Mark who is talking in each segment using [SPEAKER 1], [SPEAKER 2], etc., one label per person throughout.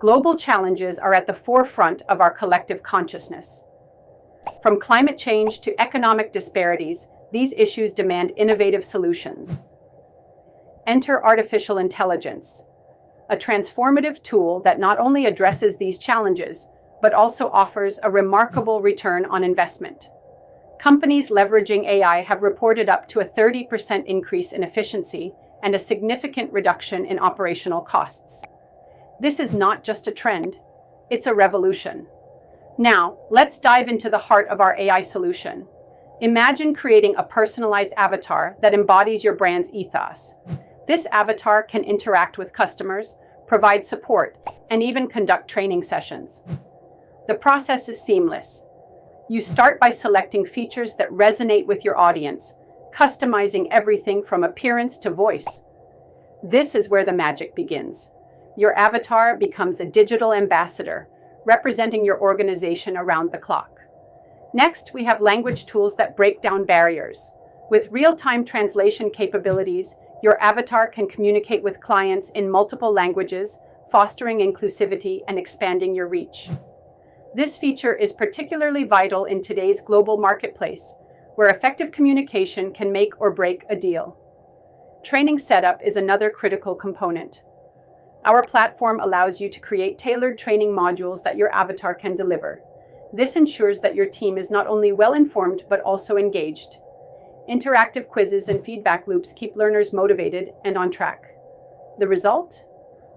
[SPEAKER 1] Global challenges are at the forefront of our collective consciousness. From climate change to economic disparities, these issues demand innovative solutions. Enter artificial intelligence, a transformative tool that not only addresses these challenges, but also offers a remarkable return on investment. Companies leveraging AI have reported up to a 30% increase in efficiency and a significant reduction in operational costs. This is not just a trend, it's a revolution. Now, let's dive into the heart of our AI solution. Imagine creating a personalized avatar that embodies your brand's ethos. This avatar can interact with customers, provide support, and even conduct training sessions. The process is seamless. You start by selecting features that resonate with your audience, customizing everything from appearance to voice. This is where the magic begins. Your avatar becomes a digital ambassador, representing your organization around the clock. Next, we have language tools that break down barriers. With real-time translation capabilities, your avatar can communicate with clients in multiple languages, fostering inclusivity and expanding your reach. This feature is particularly vital in today's global marketplace, where effective communication can make or break a deal. Training setup is another critical component. Our platform allows you to create tailored training modules that your avatar can deliver. This ensures that your team is not only well-informed, but also engaged. Interactive quizzes and feedback loops keep learners motivated and on track. The result?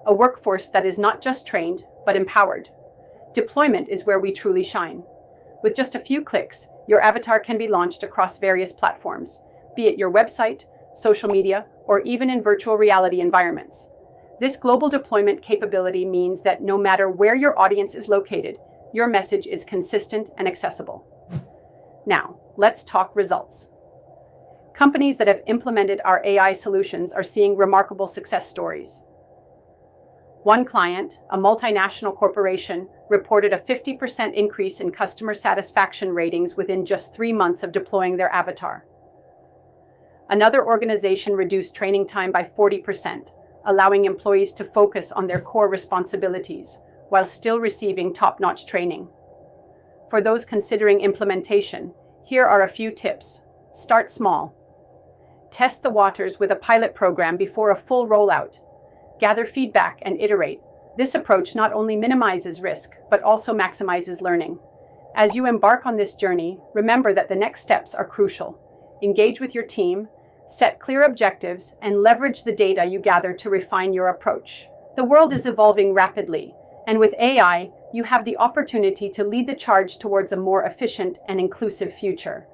[SPEAKER 1] A workforce that is not just trained, but empowered. Deployment is where we truly shine. With just a few clicks, your avatar can be launched across various platforms, be it your website, social media, or even in virtual reality environments. This global deployment capability means that no matter where your audience is located, your message is consistent and accessible. Now, let's talk results. Companies that have implemented our AI solutions are seeing remarkable success stories. One client, a multinational corporation, reported a 50% increase in customer satisfaction ratings within just 3 months of deploying their avatar. Another organization reduced training time by 40%, allowing employees to focus on their core responsibilities while still receiving top-notch training. For those considering implementation, here are a few tips. Start small. Test the waters with a pilot program before a full rollout. Gather feedback and iterate. This approach not only minimizes risk, but also maximizes learning. As you embark on this journey, remember that the next steps are crucial. Engage with your team, set clear objectives, and leverage the data you gather to refine your approach. The world is evolving rapidly, and with AI, you have the opportunity to lead the charge towards a more efficient and inclusive future.